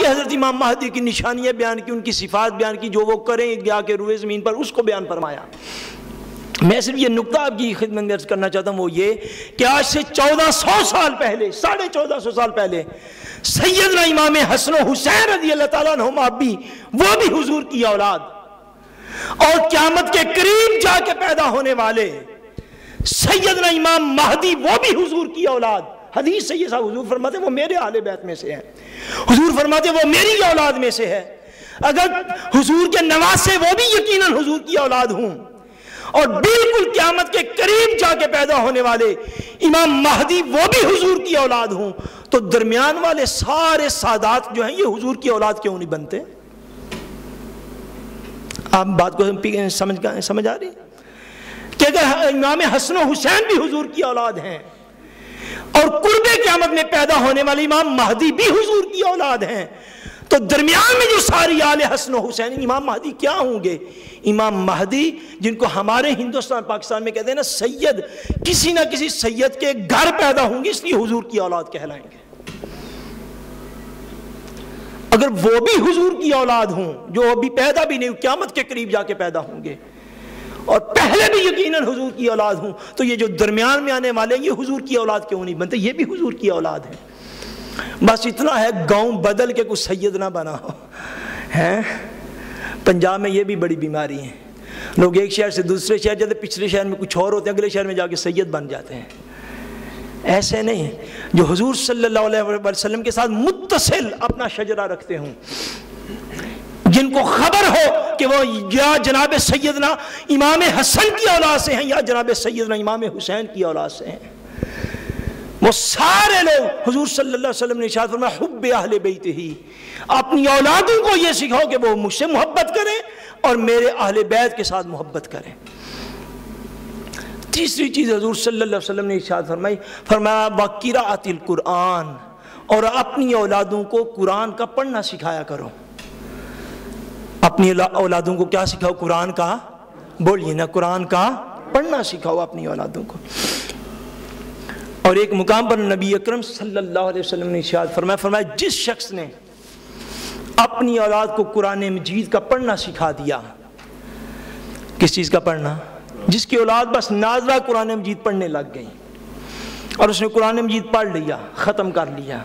کے حضرت امام مہدی کی نشانیاں بیان کی، ان کی صفات بیان کی، جو وہ کریں گا کہ روئے زمین پر، اس کو بیان فرمایا۔ میں صرف یہ نقطہ آپ کی خدمت میں عرض کرنا چاہتا ہوں، وہ یہ کہ آج سے 1400 سال پہلے، 1450 سال پہلے سیدنا امام حسن و حسین رضی اللہ تعالیٰ عنہما بھی، وہ بھی حضور کی اولاد، اور قیامت کے قریب جا کے پیدا ہونے والے سیدنا امام مہدی وہ بھی حضور کی اولاد۔ حدیث سے یہ صاحب حضور فرماتے ہیں وہ میرے اہل بیت میں سے ہیں، حضور فرماتے ہیں وہ میری اولاد میں سے ہے، اگر حضور کے نواسے وہ بھی یقیناً حضور کی اولاد ہوں، اور بالکل قیامت کے قریب جا کے پیدا ہونے والے امام مہدی وہ بھی حضور کی اولاد ہوں، تو درمیان والے سارے سادات جو ہیں یہ حضور کی اولاد کیوں نہیں بنتے؟ آپ بات کو سمجھ آ رہی کہ اگر امام حسن و حسین بھی حضور کی اولاد ہیں اور قرب قیامت میں پیدا ہونے والے امام مہدی بھی حضور کی اولاد ہیں، تو درمیان میں جو ساری آل حسن و حسین، امام مہدی کیا ہوں گے؟ امام مہدی جن کو ہمارے ہندوستان پاکستان میں کہتے ہیں نا سید، کسی نہ کسی سید کے گھر پیدا ہوں گے، اس لیے حضور کی اولاد کہلائیں گے۔ اگر وہ بھی حضور کی اولاد ہوں، جو ابھی پیدا بھی نہیں، قیامت کے قریب جا کے پیدا ہوں گے، اور پہلے بھی یقیناً حضور کی اولاد ہوں، تو یہ جو درمیان میں آنے والے ہیں یہ حضور کی اولاد کیوں نہیں بنتے؟ یہ بھی حضور کی اولاد ہے۔ بس اتنا ہے گاؤں بدل کے کچھ سید نہ بنا ہو ہیں۔ پنجاب میں یہ بھی بڑی بیماری ہے، لوگ ایک شہر سے دوسرے شہر جاتے، پچھلے شہر میں کچھ اور ہوتے ہیں، اگلے شہر میں جا کے سید بن جاتے ہیں۔ ایسے نہیں، جو حضور صلی اللہ علیہ وسلم کے ساتھ متصل اپنا شجرہ رکھتے ہوں، جن کو خبر ہو کہ وہ یا جناب سیدنا امام حسن کی اولاد سے ہیں یا جناب سیدنا امام حسین کی اولاد سے ہیں، وہ سارے لوگ، حضور صلی اللہ علیہ وسلم نے ارشاد فرمایا حب اہل بیت ہی، اپنی اولادوں کو یہ سکھاؤ کہ وہ مجھ سے محبت کریں اور میرے اہل بیت کے ساتھ محبت کریں۔ تیسری چیز حضور صلی اللہ علیہ وسلم نے ارشاد فرمایا وقراءۃ القرآن، اور اپنی اولادوں کو قرآن کا پڑھنا سکھایا کرو۔ اپنی اولادوں کو کیا سکھاؤ؟ قرآن کا، بولیے نا، قرآن کا پڑھنا سکھاؤ اپنی اولادوں کو۔ اور ایک مقام پر نبی اکرم صلی اللہ علیہ وسلم نے ارشاد فرمایا جس شخص نے اپنی اولاد کو قرآن مجید کا پڑھنا سکھا دیا، کس چیز کا پڑھنا؟ جس کی اولاد بس ناظرہ قرآن مجید پڑھنے لگ گئی اور اس نے قرآن مجید پڑھ لیا، ختم کر لیا،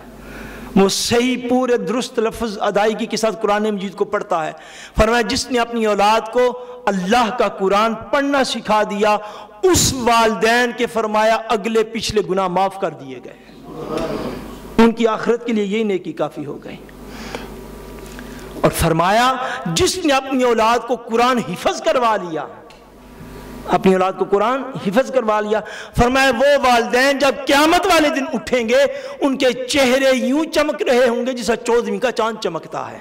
وہ صحیح پورے درست لفظ ادائیگی کے ساتھ قرآن مجید کو پڑھتا ہے، فرمایا جس نے اپنی اولاد کو اللہ کا قرآن پڑھنا سکھا دیا، اس والدین کے فرمایا اگلے پچھلے گناہ معاف کر دیے گئے، ان کی آخرت کے لیے یہی نیکی کافی ہو گئی۔ اور فرمایا جس نے اپنی اولاد کو قرآن حفظ کروا لیا، اپنی اولاد کو قرآن حفظ کروا لیا، فرمایا وہ والدین جب قیامت والے دن اٹھیں گے ان کے چہرے یوں چمک رہے ہوں گے جیسا 14ویں کا چاند چمکتا ہے۔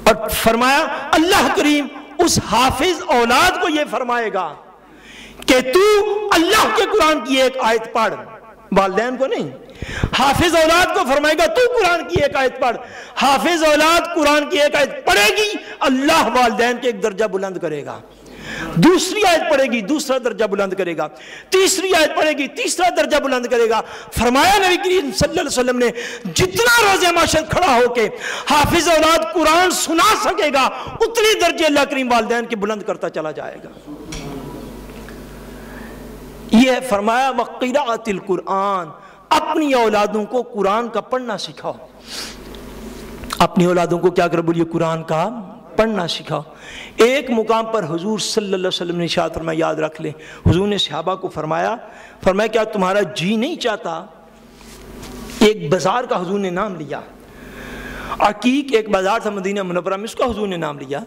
اور فرمایا اللہ کریم اس حافظ اولاد کو یہ فرمائے گا کہ تو اللہ کے قرآن کی ایک آیت پڑھ، والدین کو نہیں، حافظ اولاد کو فرمائے گا تو قرآن کی ایک آیت پڑھ، حافظ اولاد قرآن کی ایک آیت پڑھے گی، اللہ والدین کے ایک درجہ بلند کرے گا، دوسری آیت پڑھے گی دوسرا درجہ بلند کرے گا، تیسری آیت پڑھے گی تیسرا درجہ بلند کرے گا۔ فرمایا نبی کریم صلی اللہ علیہ وسلم نے جتنا روز معاشر کھڑا ہو کے حافظ اولاد قرآن سنا سکے گا اتنی درجے اللہ کریم والدین کے بلند کرتا چلا جائے گا۔ یہ فرمایا وقراءۃ القرآن، اپنی اولادوں کو قرآن کا پڑھنا سکھاؤ، اپنی اولادوں کو کیا کر بولیے؟ قرآن کا پڑھنا سکھاؤ۔ ایک مقام پر حضور صلی اللہ علیہ وسلم نے ارشاد فرمایا، یاد رکھ لیں، حضور نے صحابہ کو فرمایا کیا تمہارا جی نہیں چاہتا؟ ایک بازار کا حضور نے نام لیا، عقیق ایک بازار تھا مدینہ منورہ میں، اس کا حضور نے نام لیا،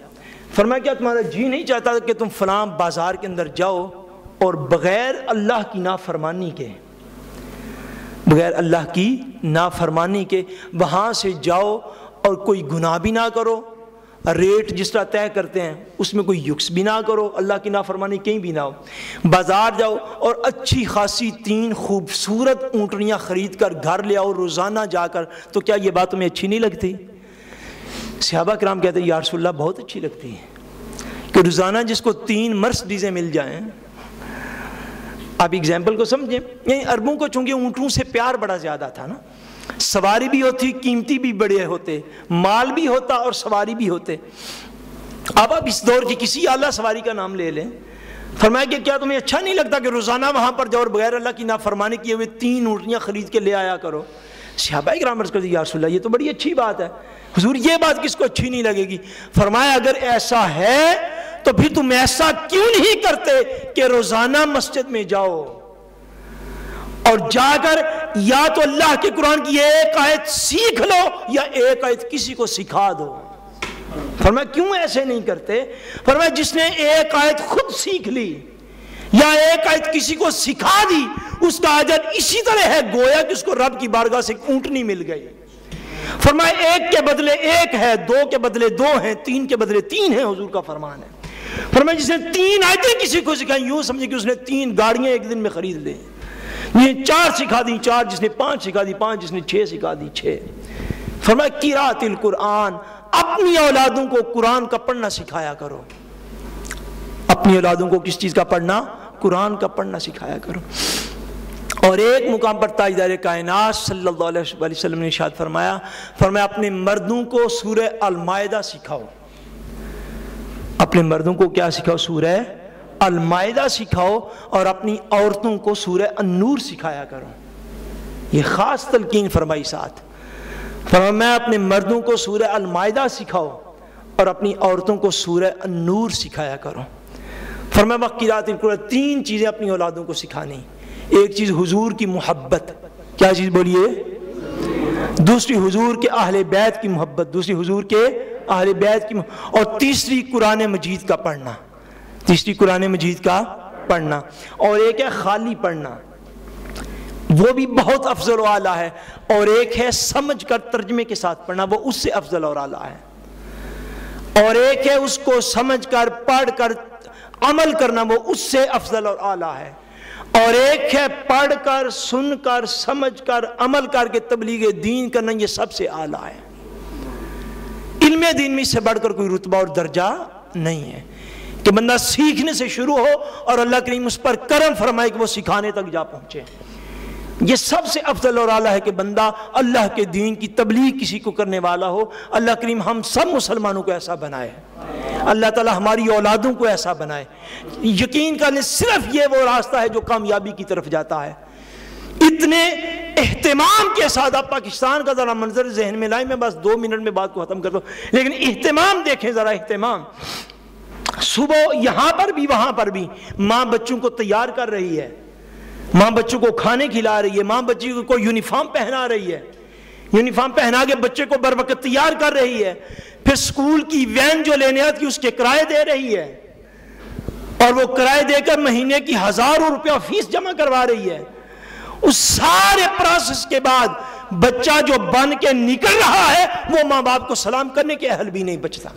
فرمایا کیا تمہارا جی نہیں چاہتا کہ تم فلاں بازار کے اندر جاؤ اور بغیر اللہ کی نافرمانی کے، بغیر اللہ کی نافرمانی کے وہاں سے جاؤ اور کوئی گناہ بھی نہ کرو، ریٹ جس طرح طے کرتے ہیں اس میں کوئی یکس بھی نہ کرو، اللہ کی نافرمانی کہیں بھی نہ ہو، بازار جاؤ اور اچھی خاصی 3 خوبصورت اونٹنیاں خرید کر گھر لے آؤ روزانہ جا کر، تو کیا یہ بات تمہیں اچھی نہیں لگتی؟ صحابہ کرام کہتے ہیں یا رسول اللہ بہت اچھی لگتی ہے کہ روزانہ جس کو 3 مرسڈیزیں مل جائیں۔ آپ ایگزامپل کو سمجھیں، یعنی عربوں کو چونکہ اونٹوں سے پیار بڑا زیادہ تھا نا، سواری بھی ہوتی، قیمتی بھی بڑے ہوتے، مال بھی ہوتا اور سواری بھی ہوتے۔ اب آپ اس دور کی کسی اعلیٰ سواری کا نام لے لیں، فرمایا کہ کیا تمہیں اچھا نہیں لگتا کہ روزانہ وہاں پر جاؤ اور بغیر اللہ کی نافرمانی کیے ہوئے 3 اونٹنیاں خرید کے لے آیا کرو؟ صحابہ کرام عرض کرتے یا رسول اللہ یہ تو بڑی اچھی بات ہے، حضور یہ بات کس کو اچھی نہیں لگے گی؟ فرمایا اگر ایسا ہے تو پھر تم ایسا کیوں نہیں کرتے کہ روزانہ مسجد میں جاؤ اور جا کر یا تو اللہ کے قرآن کی ایک آیت سیکھ لو یا ایک آیت کسی کو سکھا دو۔ فرمایا کیوں ایسے نہیں کرتے؟ فرمایا جس نے ایک آیت خود سیکھ لی یا ایک آیت کسی کو سکھا دی اس کا اجر اسی طرح ہے گویا کہ اس کو رب کی بارگاہ سے اونٹنی مل گئی۔ فرمایا ایک کے بدلے ایک ہے، 2 کے بدلے 2 ہیں، 3 کے بدلے 3 ہیں، حضور کا فرمان ہے۔ فرمایا جس نے 3 آیتیں کسی کو سکھائیں یوں سمجھے کہ اس نے 3 گاڑیاں ایک دن میں خرید لیں، یہ 4 سکھا دی 4، جس نے 5 سکھا دی 5، جس نے 6 سکھا دی 6۔ فرمایا قراءۃ القرآن، اپنی اولادوں کو قرآن کا پڑھنا سکھایا کرو، اپنی اولادوں کو کس چیز کا پڑھنا؟ قرآن کا پڑھنا سکھایا کرو۔ اور ایک مقام پر تاجدار کائنات صلی اللہ علیہ وسلم نے ارشاد فرمایا اپنے مردوں کو سورہ المائدہ سکھاؤ، اپنے مردوں کو کیا سکھاؤ؟ سورہ المائدہ سکھاؤ، اور اپنی عورتوں کو سورہ النور سکھایا کرو۔ یہ خاص تلقین فرمائی ساتھ، فرمایا میں اپنے مردوں کو سورہ المائدہ سکھاؤ اور اپنی عورتوں کو سورہ النور سکھایا کرو۔ فرمایا وقت قراءۃ القرآن 3 چیزیں اپنی اولادوں کو سکھانی، ایک چیز حضور کی محبت، کیا چیز بولیے؟ دوسری حضور کے اہل بیت کی محبت، دوسری حضور کے اہل بیت کی محبت، اور تیسری قرآن مجید کا پڑھنا، تیسری قرآن مجید کا پڑھنا، اور ایک ہے خالی پڑھنا، وہ بھی بہت افضل و اعلیٰ ہے، اور ایک ہے سمجھ کر ترجمے کے ساتھ پڑھنا، وہ اس سے افضل اور اعلیٰ ہے، اور ایک ہے اس کو سمجھ کر پڑھ کر عمل کرنا، وہ اس سے افضل اور اعلیٰ ہے، اور ایک ہے پڑھ کر سن کر سمجھ کر عمل کر کے تبلیغ دین کرنا، یہ سب سے اعلیٰ ہے۔ علم دین میں اس سے بڑھ کر کوئی رتبہ اور درجہ نہیں ہے کہ بندہ سیکھنے سے شروع ہو اور اللہ کریم اس پر کرم فرمائے کہ وہ سکھانے تک جا پہنچے۔ یہ سب سے افضل اور اعلیٰ ہے کہ بندہ اللہ کے دین کی تبلیغ کسی کو کرنے والا ہو۔ اللہ کریم ہم سب مسلمانوں کو ایسا بنائے، اللہ تعالی ہماری اولادوں کو ایسا بنائے۔ یقین کرنے صرف یہ وہ راستہ ہے جو کامیابی کی طرف جاتا ہے۔ اتنے اہتمام کے ساتھ آپ پاکستان کا ذرا منظر ذہن میں لائیں، میں بس 2 منٹ میں بات کو ختم کرتا ہوں، لیکن اہتمام دیکھیں ذرا، اہتمام۔ صبح یہاں پر بھی وہاں پر بھی ماں بچوں کو تیار کر رہی ہے، ماں بچوں کو کھانے کھلا رہی ہے، ماں بچوں کو یونیفارم پہنا رہی ہے، یونیفارم پہنا کے بچے کو بر وقت تیار کر رہی ہے، پھر سکول کی وین جو لینے آتی ہے اس کے کرائے دے رہی ہے، اور وہ کرائے دے کر مہینے کی 1000 روپیہ فیس جمع کروا رہی ہے۔ اس سارے پروسیس کے بعد بچہ جو بن کے نکل رہا ہے وہ ماں باپ کو سلام کرنے کے اہل بھی نہیں بچتا۔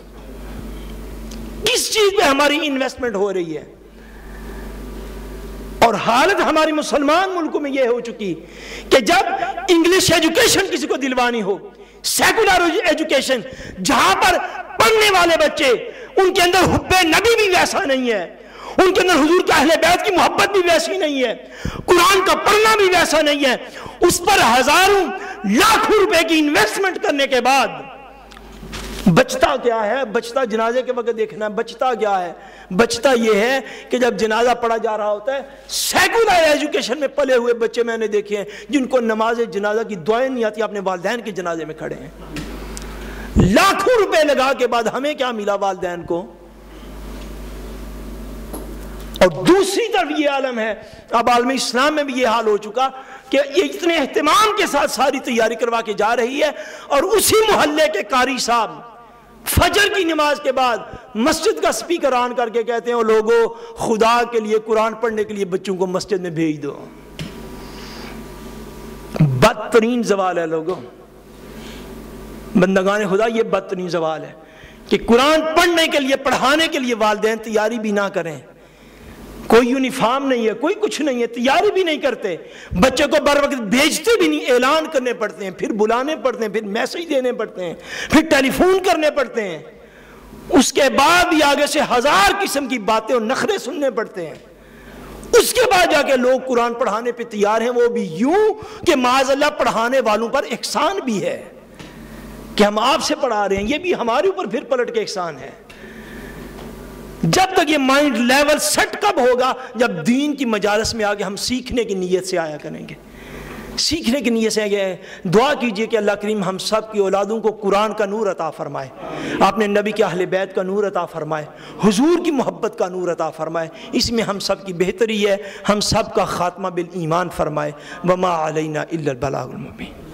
کس چیز پہ ہماری انویسٹمنٹ ہو رہی ہے؟ اور حالت ہماری مسلمان ملکوں میں یہ ہو چکی کہ جب انگلش ایجوکیشن کسی کو دلوانی ہو، سیکولر ایجوکیشن، جہاں پر پڑھنے والے بچے ان کے اندر حب نبی بھی ویسا نہیں ہے، ان کے اندر حضور کے اہل بیت کی محبت بھی ویسی نہیں ہے، قرآن کا پڑھنا بھی ویسا نہیں ہے، اس پر ہزاروں لاکھوں روپے کی انویسٹمنٹ کرنے کے بعد بچتا کیا ہے؟ بچتا جنازے کے وقت دیکھنا ہے، بچتا کیا ہے؟ بچتا یہ ہے کہ جب جنازہ پڑھا جا رہا ہوتا ہے، سیکولر ایجوکیشن میں پلے ہوئے بچے میں نے دیکھے ہیں جن کو نماز جنازہ کی دعائیں نہیں آتی، اپنے والدین کے جنازے میں کھڑے ہیں۔ لاکھوں روپے لگا کے بعد ہمیں کیا ملا والدین کو؟ اور دوسری طرف یہ عالم ہے، اب عالم اسلام میں بھی یہ حال ہو چکا کہ یہ اتنے اہتمام کے ساتھ ساری تیاری کروا کے جا رہی ہے، اور اسی محلے کے قاری صاحب فجر کی نماز کے بعد مسجد کا سپیکر آن کر کے کہتے ہیں او لوگو خدا کے لیے قرآن پڑھنے کے لیے بچوں کو مسجد میں بھیج دو۔ بدترین زوال ہے لوگوں، بندگان خدا، یہ بدترین زوال ہے کہ قرآن پڑھنے کے لیے پڑھانے کے لیے والدین تیاری بھی نہ کریں، کوئی یونیفارم نہیں ہے، کوئی کچھ نہیں ہے، تیاری بھی نہیں کرتے، بچے کو بر وقت بھیجتے بھی نہیں، اعلان کرنے پڑتے ہیں، پھر بلانے پڑتے ہیں، پھر میسج دینے پڑتے ہیں، پھر ٹیلی فون کرنے پڑتے ہیں، اس کے بعد بھی آگے سے 1000 قسم کی باتیں اور نخرے سننے پڑتے ہیں۔ اس کے بعد جا کے لوگ قرآن پڑھانے پہ تیار ہیں، وہ بھی یوں کہ معاذ اللہ پڑھانے والوں پر احسان بھی ہے کہ ہم آپ سے پڑھا رہے ہیں، یہ بھی ہمارے اوپر پھر پلٹ کے احسان ہے۔ جب تک یہ مائنڈ لیول سیٹ کب ہوگا؟ جب دین کی مجالس میں آگے ہم سیکھنے کی نیت سے آیا کریں گے، سیکھنے کی نیت سے آگے دعا کیجئے کہ اللہ کریم ہم سب کی اولادوں کو قرآن کا نور عطا فرمائے، آپ نے نبی کے اہل بیت کا نور عطا فرمائے، حضور کی محبت کا نور عطا فرمائے، اس میں ہم سب کی بہتری ہے، ہم سب کا خاتمہ بالایمان فرمائے۔ وما علینا الا البلاغ المبین۔